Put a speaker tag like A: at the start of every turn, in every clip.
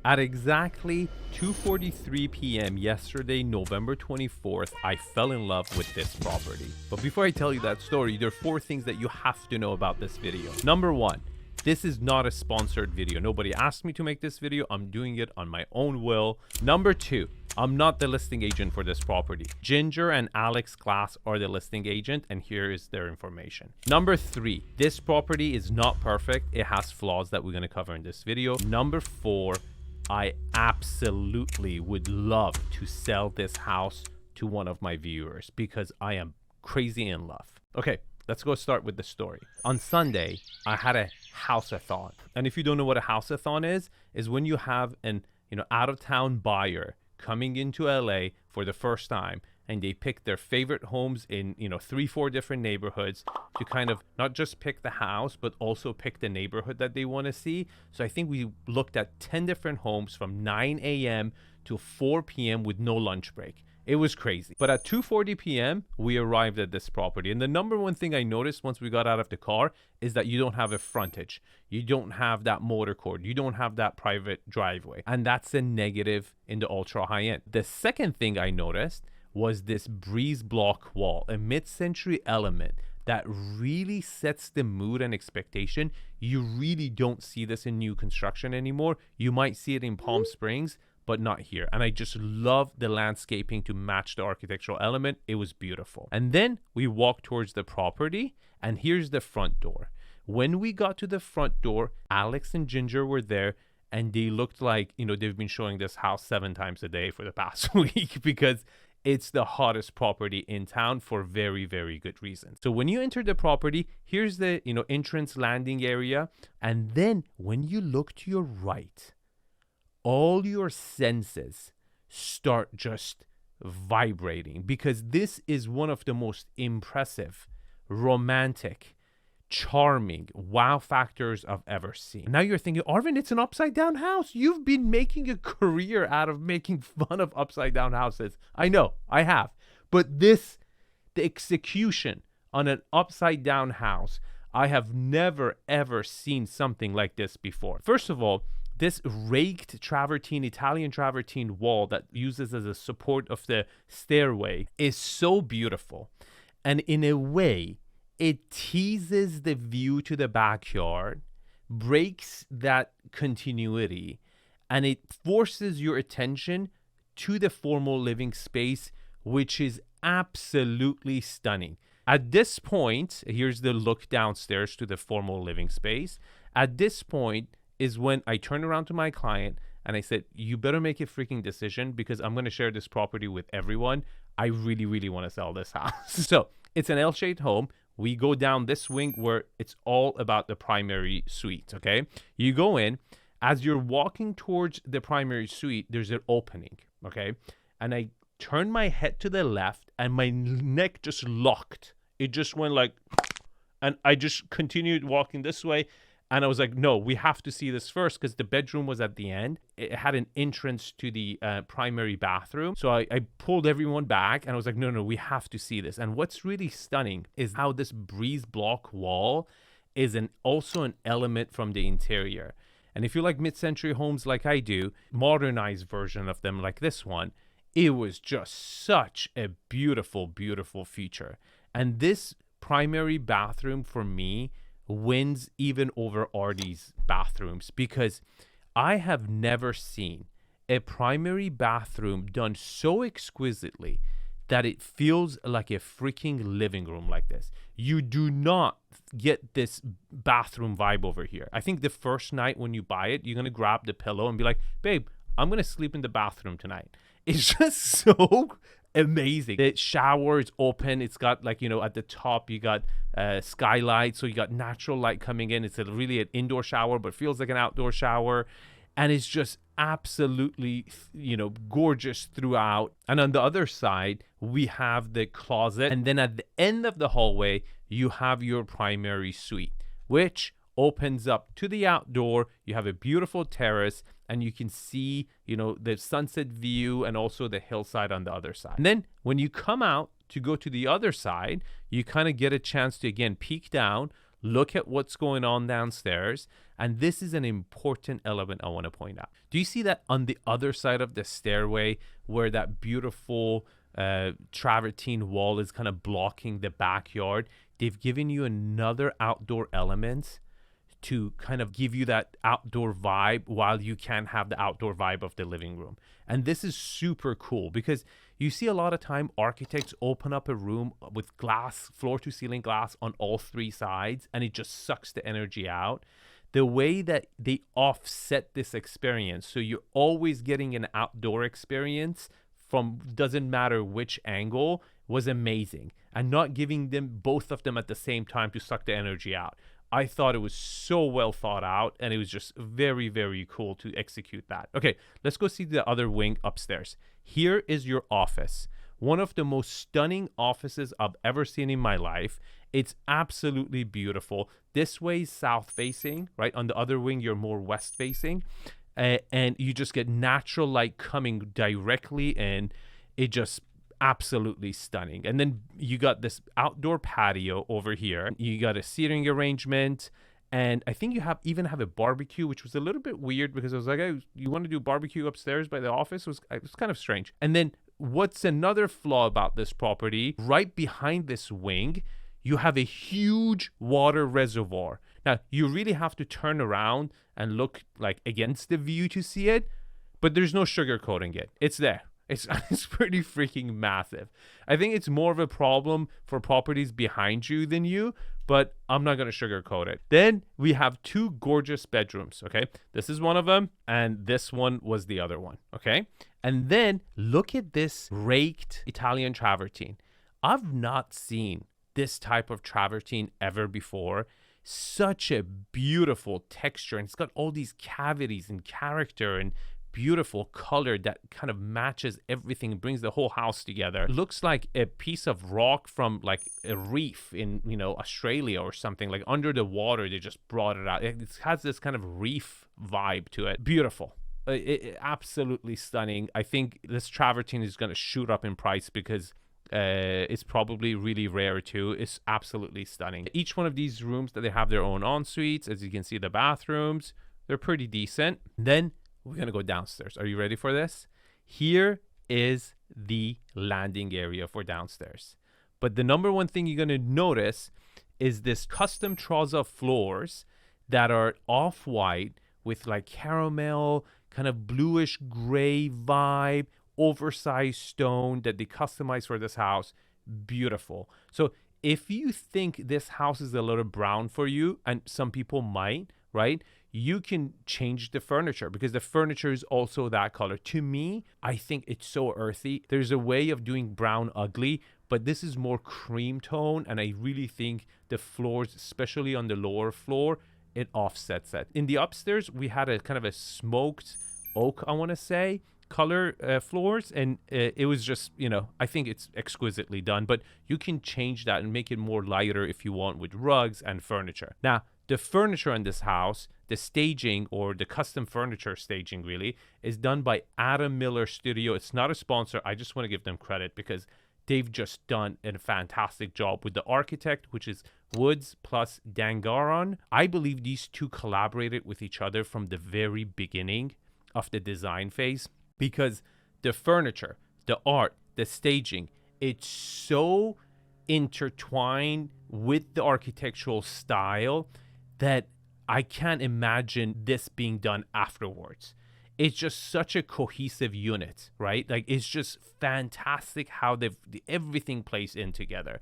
A: At exactly 2:43 p.m. yesterday, November 24th, I fell in love with this property. But before I tell you that story, there are 4 things that you have to know about this video. Number 1, this is not a sponsored video. Nobody asked me to make this video. I'm doing it on my own will. Number 2, I'm not the listing agent for this property. Ginger and Alex Glass are the listing agent, and here is their information. Number 3, this property is not perfect. It has flaws that we're going to cover in this video. Number 4, I absolutely would love to sell this house to one of my viewers because I am crazy in love. Okay, let's go start with the story. On Sunday, I had a house-a-thon. And if you don't know what a house-a-thon is when you have an out-of-town buyer coming into LA for the first time, and they pick their favorite homes in 3-4 different neighborhoods to kind of not just pick the house but also pick the neighborhood that they want to see. So I think we looked at 10 different homes from 9 a.m. to 4 p.m. with no lunch break. It was crazy. But at 2:40 p.m. we arrived at this property, and the number one thing I noticed once we got out of the car is that you don't have a frontage, you don't have that motor court, you don't have that private driveway, and that's a negative in the ultra high end. The second thing I noticed was this breeze block wall, a mid-century element that really sets the mood and expectation. You really don't see this in new construction anymore. You might see it in Palm Springs, but not here. And I just love the landscaping to match the architectural element. It was beautiful. And then we walked towards the property, and here's the front door. When we got to the front door, Alex and Ginger were there, and they looked like, they've been showing this house 7 times a day for the past week because it's the hottest property in town for very, very good reasons. So when you enter the property, here's the, entrance landing area. And then when you look to your right, all your senses start just vibrating because this is one of the most impressive, romantic, charming wow factors I've ever seen. Now you're thinking, Arvin, it's an upside down house. You've been making a career out of making fun of upside down houses. I know, I have. But the execution on an upside down house, I have never ever seen something like this before. First of all, this raked travertine, Italian travertine wall that uses as a support of the stairway is so beautiful. And in a way, it teases the view to the backyard, breaks that continuity, and it forces your attention to the formal living space, which is absolutely stunning. At this point, here's the look downstairs to the formal living space. At this point is when I turned around to my client and I said, you better make a freaking decision because I'm going to share this property with everyone. I really, really want to sell this house. So it's an L-shaped home. We go down this wing where it's all about the primary suite, okay? You go in. As you're walking towards the primary suite, there's an opening, okay? And I turned my head to the left and my neck just locked. It just went like, and I just continued walking this way. And I was like, no, we have to see this first because the bedroom was at the end. It had an entrance to the primary bathroom. So I pulled everyone back and I was like, no, we have to see this. And what's really stunning is how this breeze block wall is also an element from the interior. And if you like mid-century homes like I do, modernized version of them like this one, it was just such a beautiful, beautiful feature. And this primary bathroom for me wins even over Artie's bathrooms because I have never seen a primary bathroom done so exquisitely that it feels like a freaking living room like this. You do not get this bathroom vibe over here. I think the first night when you buy it, you're going to grab the pillow and be like, babe, I'm going to sleep in the bathroom tonight. It's just so amazing. The shower is open. It's got at the top, you got skylight. So you got natural light coming in. It's really an indoor shower, but feels like an outdoor shower. And it's just absolutely, gorgeous throughout. And on the other side, we have the closet. And then at the end of the hallway, you have your primary suite, which opens up to the outdoor. You have a beautiful terrace and you can see, the sunset view and also the hillside on the other side. And then when you come out to go to the other side, you kind of get a chance to, again, peek down, Look at what's going on downstairs. And this is an important element I want to point out. Do you see that on the other side of the stairway where that beautiful travertine wall is kind of blocking the backyard? They've given you another outdoor element to kind of give you that outdoor vibe while you can have the outdoor vibe of the living room. And this is super cool because you see a lot of time architects open up a room with glass, floor to ceiling glass on all three sides, and it just sucks the energy out. The way that they offset this experience, so you're always getting an outdoor experience from doesn't matter which angle, was amazing. And not giving them both of them at the same time to suck the energy out. I thought it was so well thought out, and it was just very, very cool to execute that. Okay, let's go see the other wing upstairs. Here is your office. One of the most stunning offices I've ever seen in my life. It's absolutely beautiful. This way is south facing, right? On the other wing, you're more west facing. And you just get natural light coming directly in. It just absolutely stunning. And then you got this outdoor patio over here. You got a seating arrangement, and I think you even have a barbecue, which was a little bit weird because I was like, hey, you want to do barbecue upstairs by the office? It was kind of strange. And then what's another flaw about this property? Right behind this wing, you have a huge water reservoir. Now, you really have to turn around and look like against the view to see it, but there's no sugarcoating it. It's there. It's pretty freaking massive. I think it's more of a problem for properties behind you than you, but I'm not going to sugarcoat it. Then we have two gorgeous bedrooms, okay? This is one of them, and this one was the other one, okay? And then look at this raked Italian travertine. I've not seen this type of travertine ever before. Such a beautiful texture, and it's got all these cavities and character and beautiful color that kind of matches everything and brings the whole house together. It looks like a piece of rock from like a reef in, Australia or something. Like under the water, they just brought it out. It has this kind of reef vibe to it. Beautiful. Absolutely stunning. I think this travertine is going to shoot up in price because it's probably really rare too. It's absolutely stunning. Each one of these rooms that they have their own en-suites. As you can see, the bathrooms, they're pretty decent. Then we're going to go downstairs. Are you ready for this? Here is the landing area for downstairs. But the number one thing you're going to notice is this custom trouser floors that are off-white with like caramel, kind of bluish gray vibe, oversized stone that they customize for this house. Beautiful. So if you think this house is a little brown for you, and some people might, right? You can change the furniture because the furniture is also that color. To me, I think it's so earthy. There's a way of doing brown ugly, but this is more cream tone, and I really think the floors, especially on the lower floor, it offsets that. In the upstairs, we had a kind of a smoked oak, I want to say, color floors, and it was just, I think it's exquisitely done, but you can change that and make it more lighter if you want with rugs and furniture. Now, the furniture in this house, the staging or the custom furniture staging really is done by Adam Miller Studio. It's not a sponsor. I just want to give them credit because they've just done a fantastic job with the architect, which is Woods plus Dangaron. I believe these two collaborated with each other from the very beginning of the design phase because the furniture, the art, the staging, it's so intertwined with the architectural style that I can't imagine this being done afterwards. It's just such a cohesive unit, right? Like it's just fantastic how everything plays in together.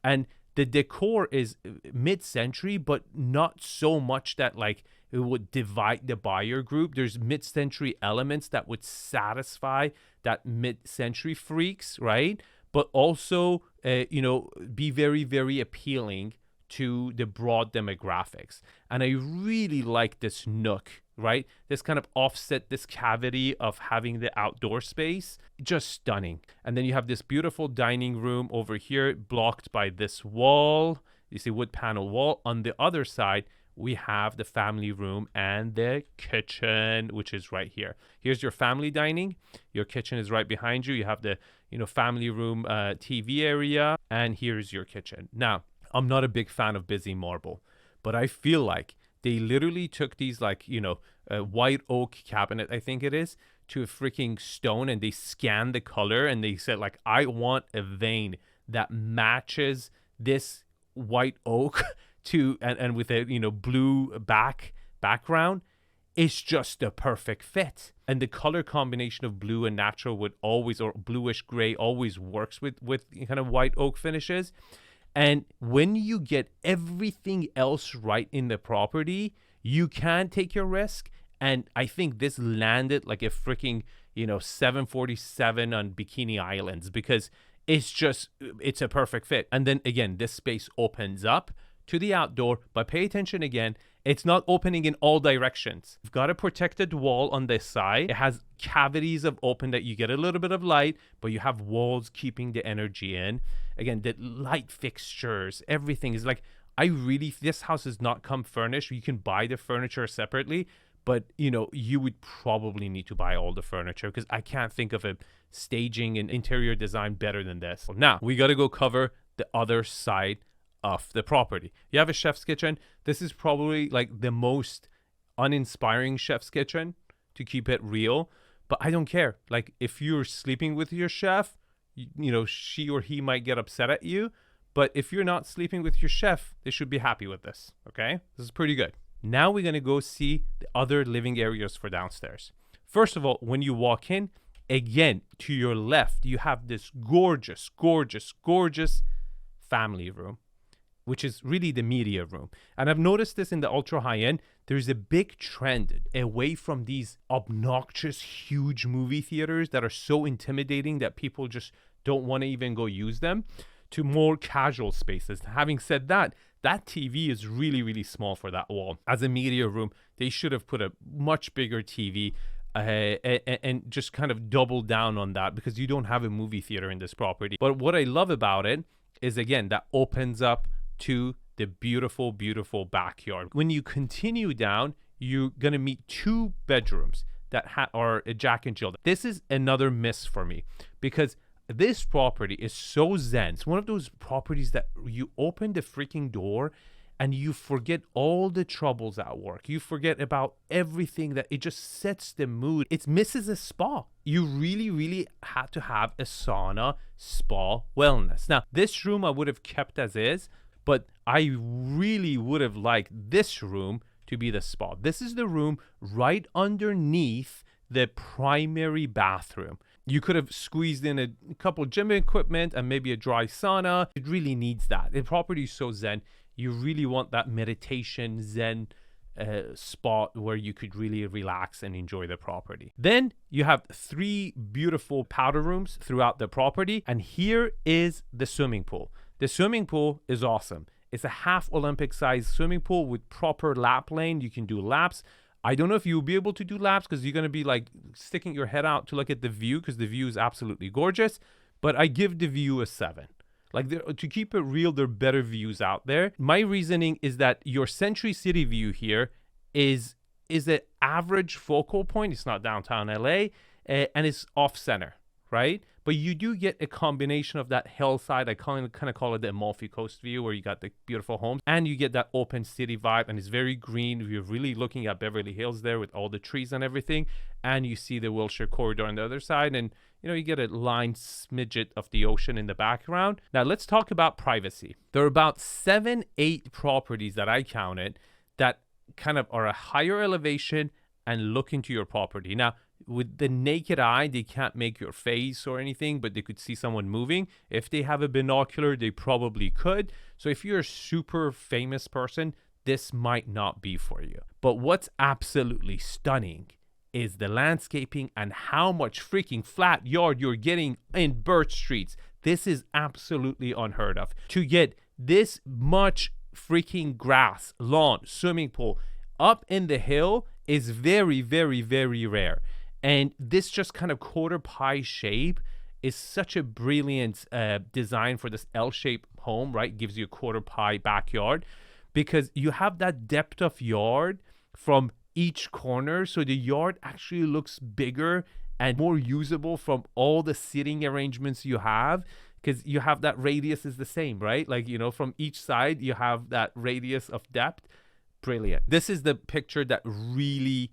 A: And the decor is mid-century, but not so much that like it would divide the buyer group. There's mid-century elements that would satisfy that mid-century freaks, right? But also, be very, very appealing to the broad demographics. And I really like this nook, right? This kind of offset, this cavity of having the outdoor space, just stunning. And then you have this beautiful dining room over here blocked by this wall. You see wood panel wall. On the other side, we have the family room and the kitchen, which is right here. Here's your family dining. Your kitchen is right behind you. You have the, family room TV area, and here's your kitchen. Now, I'm not a big fan of busy marble, but I feel like they literally took these like, white oak cabinet, I think it is, to a freaking stone, and they scanned the color and they said like, I want a vein that matches this white oak to and with a blue background. It's just a perfect fit. And the color combination of blue and natural would always, or bluish gray, always works with kind of white oak finishes. And when you get everything else right in the property, you can take your risk. And I think this landed like a freaking 747 on Bikini Islands, because it's a perfect fit. And then again, this space opens up to the outdoor, but pay attention again, it's not opening in all directions. You've got a protected wall on this side. It has cavities of open that you get a little bit of light, but you have walls keeping the energy in. Again, the light fixtures, everything is like, this house is not come furnished. You can buy the furniture separately, but you would probably need to buy all the furniture, because I can't think of a staging and interior design better than this. Now we got to go cover the other side of the property. You have a chef's kitchen. This is probably like the most uninspiring chef's kitchen, to keep it real, but I don't care. Like, if you're sleeping with your chef, she or he might get upset at you, but if you're not sleeping with your chef, they should be happy with this. Okay, this is pretty good. Now we're going to go see the other living areas for downstairs. First of all, when you walk in, again, to your left, you have this gorgeous, gorgeous, gorgeous family room, which is really the media room. And I've noticed this in the ultra high end. There's a big trend away from these obnoxious, huge movie theaters that are so intimidating that people just don't want to even go use them, to more casual spaces. Having said that, that TV is really, really small for that wall. As a media room, they should have put a much bigger TV and just kind of double down on that, because you don't have a movie theater in this property. But what I love about it is, again, that opens up to the beautiful, beautiful backyard. When you continue down, you're going to meet 2 bedrooms that are a Jack and Jill. This is another miss for me, because this property is so zen. It's one of those properties that you open the freaking door and you forget all the troubles at work. You forget about everything, that it just sets the mood. It misses a spa. You really, really had to have a sauna, spa, wellness. Now, this room I would have kept as is, but I really would have liked this room to be the spa. This is the room right underneath the primary bathroom. You could have squeezed in a couple gym equipment and maybe a dry sauna. It really needs that. The property is so zen. You really want that meditation zen spot where you could really relax and enjoy the property. Then you have 3 beautiful powder rooms throughout the property. And here is the swimming pool. The swimming pool is awesome. It's a half Olympic size swimming pool with proper lap lane. You can do laps. I don't know if you'll be able to do laps, because you're going to be like sticking your head out to look at the view, because the view is absolutely gorgeous. But I give the view a 7. Like, to keep it real, there are better views out there. My reasoning is that your Century City view here is an average focal point. It's not downtown LA, and it's off center, right? But you do get a combination of that hillside. I kind of call it the Amalfi Coast view, where you got the beautiful homes and you get that open city vibe, and it's very green. You're really looking at Beverly Hills there with all the trees and everything. And you see the Wilshire corridor on the other side, and you get a line smidget of the ocean in the background. Now let's talk about privacy. There are about 7-8 properties that I counted that kind of are a higher elevation and look into your property. Now, with the naked eye, they can't make your face or anything, but they could see someone moving. If they have a binocular, they probably could. So if you're a super famous person, this might not be for you. But what's absolutely stunning is the landscaping and how much freaking flat yard you're getting in Birch Streets. This is absolutely unheard of. To get this much freaking grass, lawn, swimming pool up in the hill is very, very, very rare. And this just kind of quarter pie shape is such a brilliant design for this L-shaped home, right? Gives you a quarter pie backyard, because you have that depth of yard from each corner. So the yard actually looks bigger and more usable from all the seating arrangements you have. because you have that radius is the same, right? Like, you know, from each side, you have that radius of depth. Brilliant. This is the picture that really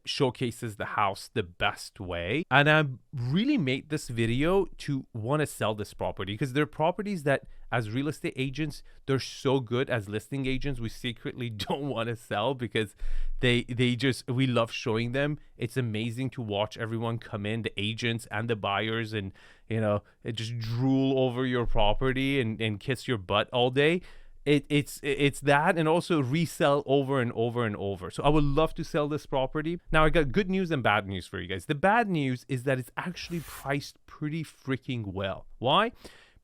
A: showcases the house the best way. And I really made this video to want to sell this property because they're properties that as real estate agents, they're so good. As listing agents, we secretly don't want to sell because we love showing them. It's amazing to watch everyone come in, the agents and the buyers, and, you know, just drool over your property and kiss your butt all day. It's that, and also resell over and over and over. So I would love to sell this property. Now I got good news and bad news for you guys. The bad news is that it's actually priced pretty freaking well. Why?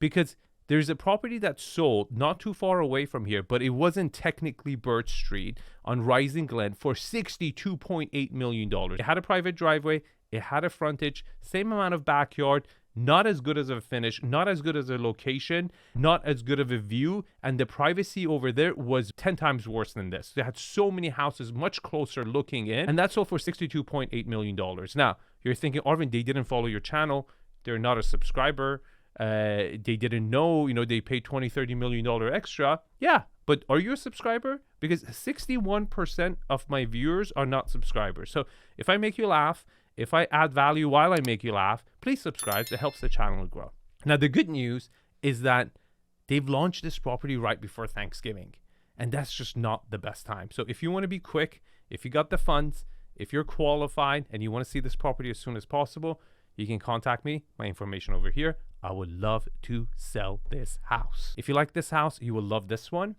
A: Because there's a property that sold not too far away from here, but it wasn't technically Birch Street on Rising Glen for $62.8 million. It had a private driveway, it had a frontage, same amount of backyard, not as good as a finish, not as good as a location, not as good of a view, and the privacy over there was 10 times worse than this. They had so many houses much closer looking in, and that sold for $62.8 million. Now, you're thinking, Arvin, they didn't follow your channel, they're not a subscriber, they didn't know, you know, they paid $20-30 million extra. Yeah, but are you a subscriber? Because 61% of my viewers are not subscribers. So if I make you laugh, if I add value while I make you laugh, please subscribe. It helps the channel grow. Now, the good news is that they've launched this property right before Thanksgiving, and that's just not the best time. So if you want to be quick, if you got the funds, if you're qualified and you want to see this property as soon as possible, you can contact me. My information over here. I would love to sell this house. If you like this house, you will love this one.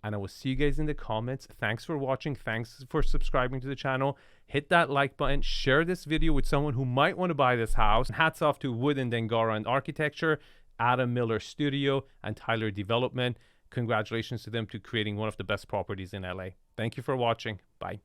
A: And I will see you guys in the comments. Thanks for watching. Thanks for subscribing to the channel. Hit that like button. Share this video with someone who might want to buy this house. Hats off to Wood and Dengara and Architecture, Adam Miller Studio, and Tyler Development. Congratulations to them to creating one of the best properties in LA. Thank you for watching. Bye.